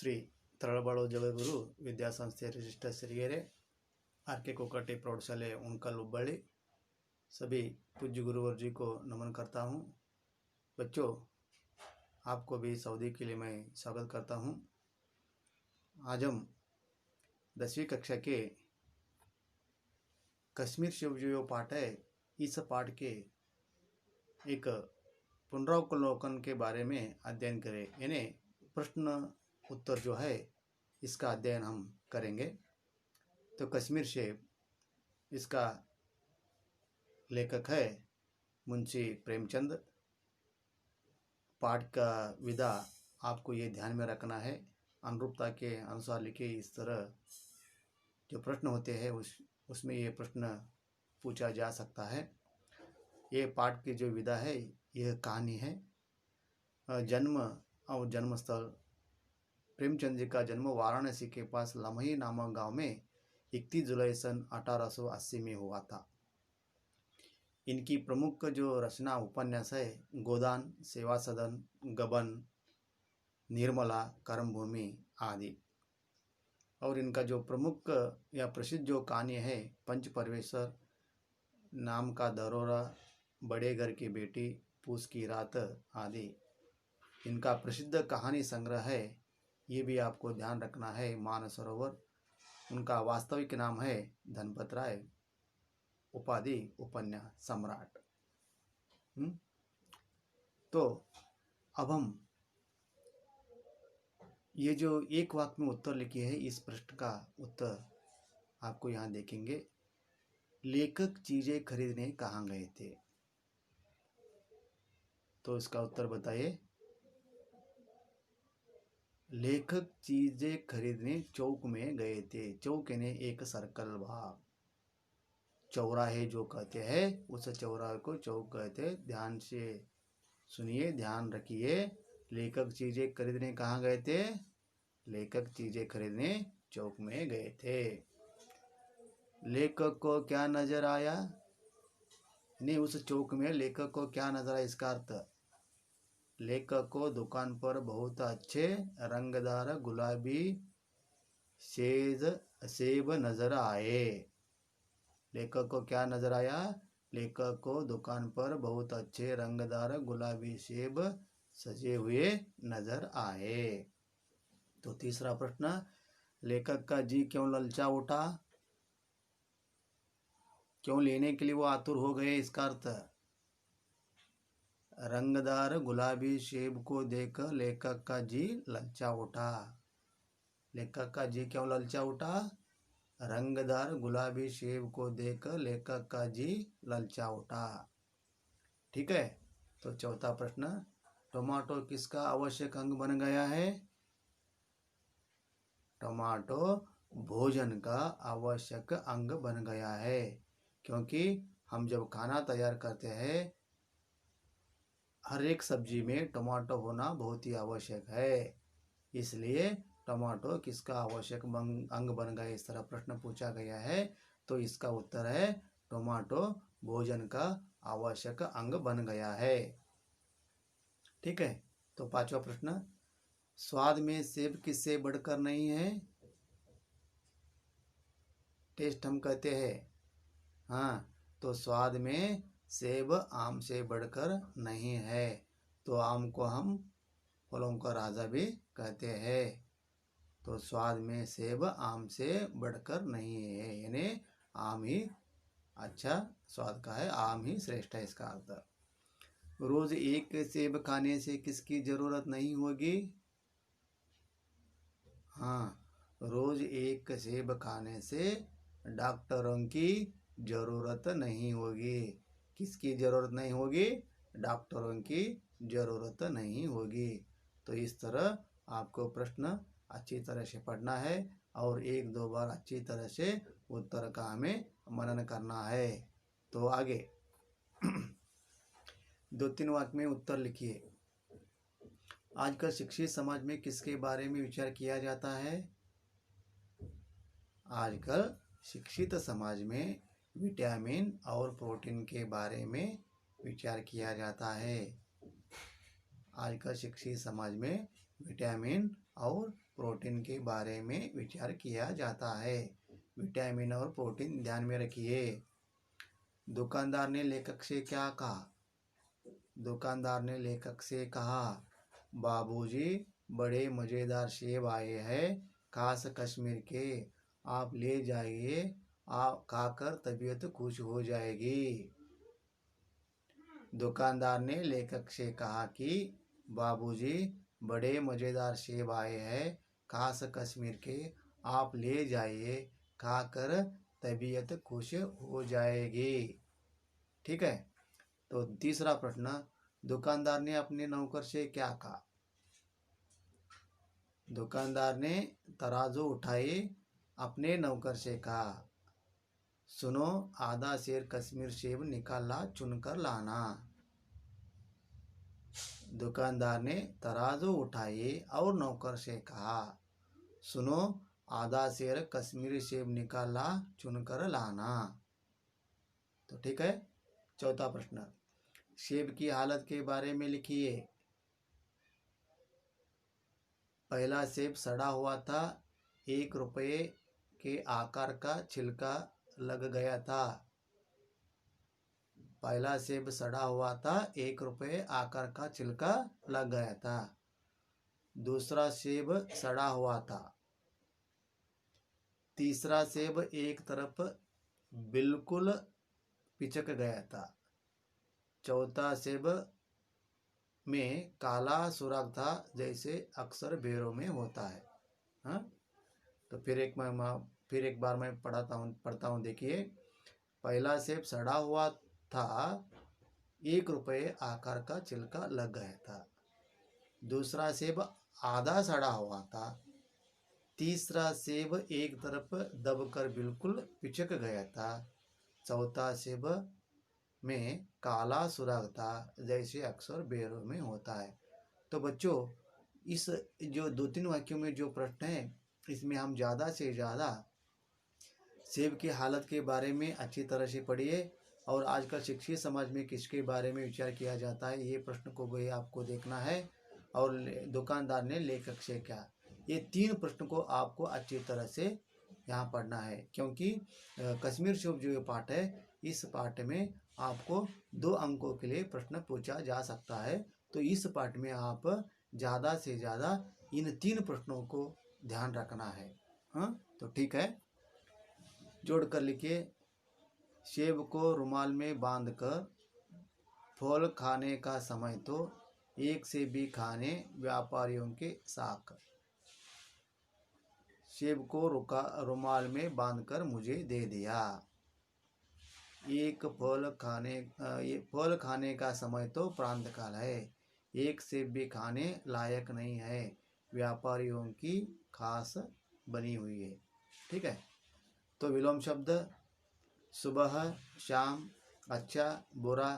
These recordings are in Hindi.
ಶ್ರೀ ತರಳಬಾಳು ಜಗದ್ಗುರು ವಿದ್ಯಾಸಂಸ್ಥೆ रजिस्टर श्रीगेरे आर.के. कोकाटे प्रौढ़शाले उनकल हुब्बಳ್ಳಿ सभी पूज्य गुरुवर जी को नमन करता हूँ। बच्चों, आपको भी सऊदी के लिए मैं स्वागत करता हूँ। आज हम 10वीं कक्षा के कश्मीर शिव जो पाठ है, इस पाठ के एक पुनरावलोकन के बारे में अध्ययन करें। यानी प्रश्न उत्तर जो है इसका अध्ययन हम करेंगे। तो कश्मीर शेव, इसका लेखक है मुंशी प्रेमचंद। पाठ का विधा आपको ये ध्यान में रखना है, अनुरूपता के अनुसार लिखे। इस तरह जो प्रश्न होते हैं उसमें ये प्रश्न पूछा जा सकता है। ये पाठ की जो विधा है, यह कहानी है। जन्म और जन्मस्थल, प्रेमचंद जी का जन्म वाराणसी के पास लम्ही नामक गांव में 31 जुलाई सन 1880 में हुआ था। इनकी प्रमुख जो रचना उपन्यास है, गोदान, सेवा सदन, गबन, निर्मला, कर्मभूमि आदि। और इनका जो प्रमुख या प्रसिद्ध जो कहानी है, पंच परमेश्वर, नाम का दरोरा, बड़े घर की बेटी, पूस की रात आदि। इनका प्रसिद्ध कहानी संग्रह है, ये भी आपको ध्यान रखना है, मानसरोवर। उनका वास्तविक नाम है धनपत राय, उपाधि उपन्यास सम्राट। तो अब हम ये जो एक वाक्य में उत्तर लिखे है, इस प्रश्न का उत्तर आपको यहाँ देखेंगे। लेखक चीजें खरीदने कहाँ गए थे? तो इसका उत्तर बताइए। लेखक चीजें खरीदने चौक में गए थे। चौक यानी एक सर्कल भाग, चौराहे जो कहते हैं, उस चौराहे को चौक कहते हैं। ध्यान से सुनिए, ध्यान रखिए। लेखक चीजें खरीदने कहाँ गए थे? लेखक चीजें खरीदने चौक में गए थे। लेखक को क्या नजर आया? नहीं, उस चौक में लेखक को क्या नजर आया, इसका अर्थ। लेखक को दुकान पर बहुत अच्छे रंगदार गुलाबी सेब नजर आए। लेखक को क्या नजर आया? लेखक को दुकान पर बहुत अच्छे रंगदार गुलाबी सेब सजे हुए नजर आए। तो तीसरा प्रश्न, लेखक का जी क्यों ललचा उठा? क्यों लेने के लिए वो आतुर हो गए, इसका अर्थ। रंगदार गुलाबी सेब को देखकर लेखक का जी ललचा उठा। लेखक का जी क्यों ललचा उठा? रंगदार गुलाबी सेब को देखकर लेखक का जी ललचा उठा। ठीक है। तो चौथा प्रश्न, टमाटो किसका आवश्यक अंग बन गया है? टमाटो भोजन का आवश्यक अंग बन गया है, क्योंकि हम जब खाना तैयार करते हैं, हर एक सब्जी में टमाटो होना बहुत ही आवश्यक है। इसलिए टमाटो किसका आवश्यक अंग बन गया, इस तरह प्रश्न पूछा गया है। तो इसका उत्तर है टमाटो भोजन का आवश्यक अंग बन गया है। ठीक है। तो पांचवा प्रश्न, स्वाद में सेब किससे बढ़कर नहीं है? टेस्ट हम कहते हैं, हाँ। तो स्वाद में सेब आम से बढ़कर नहीं है। तो आम को हम फलों का राजा भी कहते हैं। तो स्वाद में सेब आम से बढ़कर नहीं है, यानी आम ही अच्छा स्वाद का है, आम ही श्रेष्ठ है, इसका अर्थ। रोज एक सेब खाने से किसकी जरूरत नहीं होगी? हाँ, रोज एक सेब खाने से डॉक्टरों की जरूरत नहीं होगी। किसकी जरूरत नहीं होगी? डॉक्टरों की जरूरत नहीं होगी। तो इस तरह आपको प्रश्न अच्छी तरह से पढ़ना है और एक दो बार अच्छी तरह से उत्तर का हमें मनन करना है। तो आगे 2-3 वाक्य में उत्तर लिखिए। आजकल शिक्षित समाज में किसके बारे में विचार किया जाता है? आजकल शिक्षित समाज में विटामिन और प्रोटीन के बारे में विचार किया जाता है। आजकल शिक्षित समाज में विटामिन और प्रोटीन के बारे में विचार किया जाता है। विटामिन और प्रोटीन ध्यान में रखिए। दुकानदार ने लेखक से क्या कहा? दुकानदार ने लेखक से कहा, बाबूजी बड़े मज़ेदार सेब आए हैं, खास कश्मीर के, आप ले जाइए, आप खाकर तबीयत खुश हो जाएगी। दुकानदार ने लेखक से कहा कि बाबूजी बड़े मज़ेदार सेब आए हैं, खास कश्मीर के, आप ले जाइए, खाकर तबीयत खुश हो जाएगी। ठीक है। तो तीसरा प्रश्न, दुकानदार ने अपने नौकर से क्या कहा? दुकानदार ने तराजू उठाई, अपने नौकर से कहा, सुनो, आधा सेर कश्मीर सेब निकाला, चुनकर लाना। दुकानदार ने तराजू उठाई और नौकर से कहा, सुनो, आधा सेर कश्मीरी सेब निकाला, चुनकर लाना। तो ठीक है। चौथा प्रश्न, सेब की हालत के बारे में लिखिए। पहला सेब सड़ा हुआ था, 1 रुपये के आकार का छिलका लग गया था। पहला सेब सड़ा हुआ था, 1 रुपये आकार का छिलका लग गया था। दूसरा सेब सड़ा हुआ था। तीसरा सेब एक तरफ बिल्कुल पिचक गया था। चौथा सेब में काला सुराग था, जैसे अक्सर बेरों में होता है। हाँ, तो फिर एक बार मैं पढ़ता हूँ। देखिए, पहला सेब सड़ा हुआ था, 1 रुपये आकार का छिलका लग गया था। दूसरा सेब आधा सड़ा हुआ था। तीसरा सेब एक तरफ दबकर बिल्कुल पिचक गया था। चौथा सेब में काला सुराग था, जैसे अक्सर बेरों में होता है। तो बच्चों, इस जो 2-3 वाक्यों में जो प्रश्न है, इसमें हम ज़्यादा से ज़्यादा सेब की हालत के बारे में अच्छी तरह से पढ़िए। और आजकल शिक्षित समाज में किसके बारे में विचार किया जाता है, ये प्रश्न को भी आपको देखना है। और दुकानदार ने लेखक से क्या, ये 3 प्रश्न को आपको अच्छी तरह से यहाँ पढ़ना है। क्योंकि कश्मीर सेब जो पाठ है, इस पाठ में आपको 2 अंकों के लिए प्रश्न पूछा जा सकता है। तो इस पाठ में आप ज़्यादा से ज़्यादा इन 3 प्रश्नों को ध्यान रखना है। हाँ, तो ठीक है। जोड़ कर लिखिए, सेब को रुमाल में बांधकर फल खाने का समय तो एक से भी खाने व्यापारियों के साक। सेब को रुमाल में बांधकर मुझे दे दिया। ये फल खाने का समय तो प्रांत काल है, एक सेब भी खाने लायक नहीं है, व्यापारियों की खास बनी हुई है। ठीक है। तो विलोम शब्द, सुबह, शाम, अच्छा, बुरा,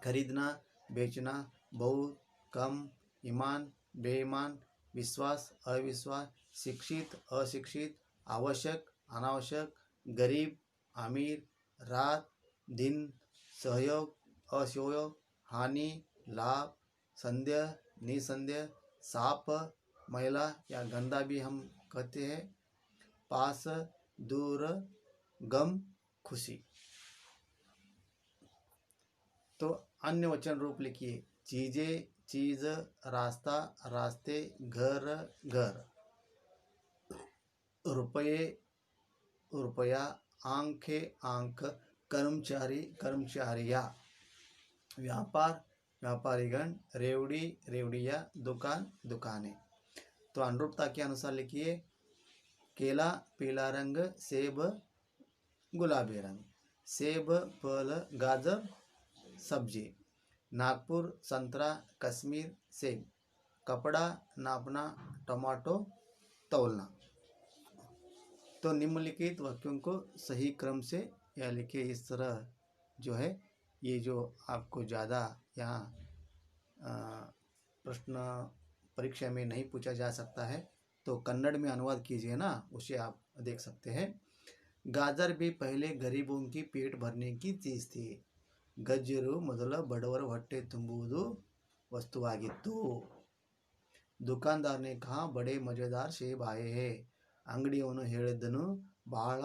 खरीदना, बेचना, बहुत, कम, ईमान, बेईमान, विश्वास, अविश्वास, शिक्षित, अशिक्षित, आवश्यक, अनावश्यक, गरीब, अमीर, रात, दिन, सहयोग, असहयोग, हानि, लाभ, संदेह, निसंदेह, साप, मैला या गंदा भी हम कहते हैं, पास, दूर, गम, खुशी। तो अन्य वचन रूप लिखिए, चीजें, चीज, रास्ता, रास्ते, घर, घर, रुपये, रुपया, आंखें, आंख, कर्मचारी, कर्मचारिया, व्यापार, व्यापारीगण, रेवड़ी, रेवड़िया, दुकान, दुकानें। तो अनुरूपता के अनुसार लिखिए, केला पीला रंग, सेब गुलाबी रंग, सेब फल, गाजर सब्जी, नागपुर संतरा, कश्मीर सेब, कपड़ा नापना, टमाटो तौलना। तो निम्नलिखित वाक्यों को सही क्रम से या लिखे। इस तरह जो है, ये जो आपको ज़्यादा यहाँ प्रश्न परीक्षा में नहीं पूछा जा सकता है, तो कन्नड़ में अनुवाद कीजिए ना, उसे आप देख सकते हैं। गाजर भी पहले गरीबों की पेट भरने की चीज़ थी। गज्जरू ಮೊದಲ ಬಡವರ ಹೊಟ್ಟೆ ತುಂಬುವುದು ವಸ್ತುವಾಗಿತ್ತು. ದುಕಾನ್ದಾರನೇ ಕಹಾ ಬಡೆ ಮಜೆದಾರ್ ಸೇಬ್ ಆಯೆ ಹೇ. ಅಂಗಡಿಯವನು ಹೇಳಿದ್ದನು, ಬಹಳ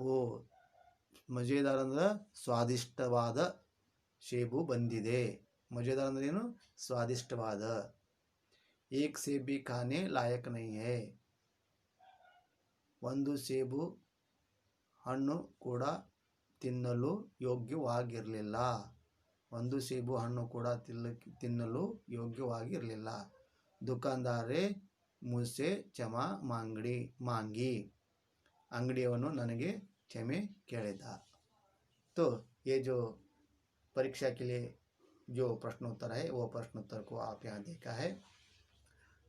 ಓ ಮಜೆದಾರ್ ಅಂದ್ರೆ ಸ್ವಾದಿಷ್ಟವಾದ ಸೇಬು ಬಂದಿದೆ. ಮಜೆದಾರ್ ಅಂದ್ರೆ ಏನು? ಸ್ವಾದಿಷ್ಟವಾದ. ಏಕ್ ಸೇಬ್ ಭಿ ಖಾನೆ ಲಾಯಕ್ ನಹೀ ಹೈ. ಒಂದು ಸೇಬು ಹಣ್ಣು ಕೂಡ ತಿನ್ನಲು ಯೋಗ್ಯವಾಗಿರಲಿಲ್ಲ. ಒಂದು ಸೇಬು ಹಣ್ಣು ಕೂಡ ತಿನ್ನಲು ಯೋಗ್ಯವಾಗಿರಲಿಲ್ಲ. ದುಕಾನ್ದಾರೆ ಮುझसे क्षमा मांगी. अंगड़ियों ನನಗೆ क्षमे ಕೇಳಿದ. तो ये जो परीक्षा के लिए जो प्रश्नोत्तर है वो प्रश्नोत्तर को आप यहाँ देखा है.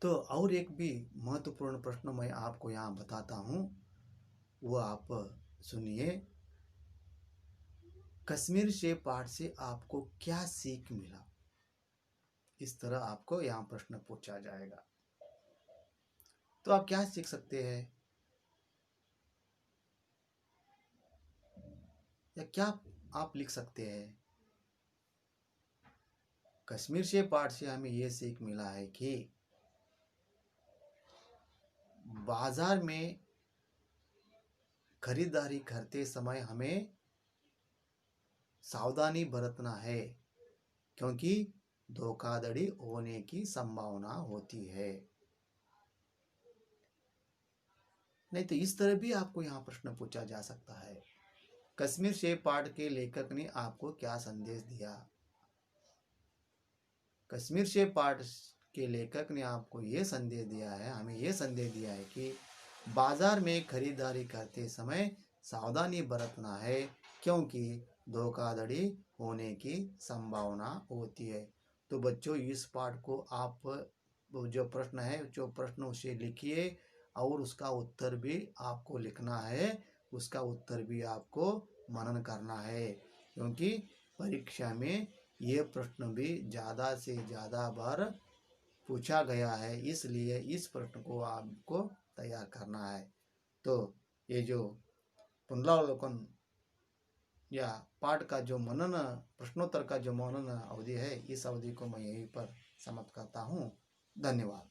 तो और एक भी महत्वपूर्ण प्रश्न मैं आपको यहाँ बताता हूँ, वो आप सुनिए. कश्मीर से पाठ से आपको क्या सीख मिला? इस तरह आपको यहाँ प्रश्न पूछा जाएगा. तो आप क्या सीख सकते हैं या क्या आप लिख सकते हैं? कश्मीर से पाठ से हमें ये सीख मिला है कि बाजार में खरीदारी करते समय हमें सावधानी बरतना है, क्योंकि धोखाधड़ी होने की संभावना होती है. नहीं तो इस तरह भी आपको यहाँ प्रश्न पूछा जा सकता है. कश्मीर से पाठ के लेखक ने आपको क्या संदेश दिया? कश्मीर से पाठ के लेखक ने आपको ये संदेश दिया है, हमें ये संदेश दिया है कि बाजार में खरीदारी करते समय सावधानी बरतना है, क्योंकि धोखाधड़ी होने की संभावना होती है. तो बच्चों इस पाठ को आप जो प्रश्न है जो प्रश्न उसे लिखिए और उसका उत्तर भी आपको लिखना है, उसका उत्तर भी आपको मनन करना है, क्योंकि परीक्षा में ये प्रश्न भी ज़्यादा से ज़्यादा बार पूछा गया है, इसलिए इस प्रश्न को आपको तैयार करना है. तो ये जो पुनरावलोकन या पाठ का जो मनन प्रश्नोत्तर का जो मनन अवधि है, इस अवधि को मैं यहीं पर समाप्त करता हूँ. धन्यवाद.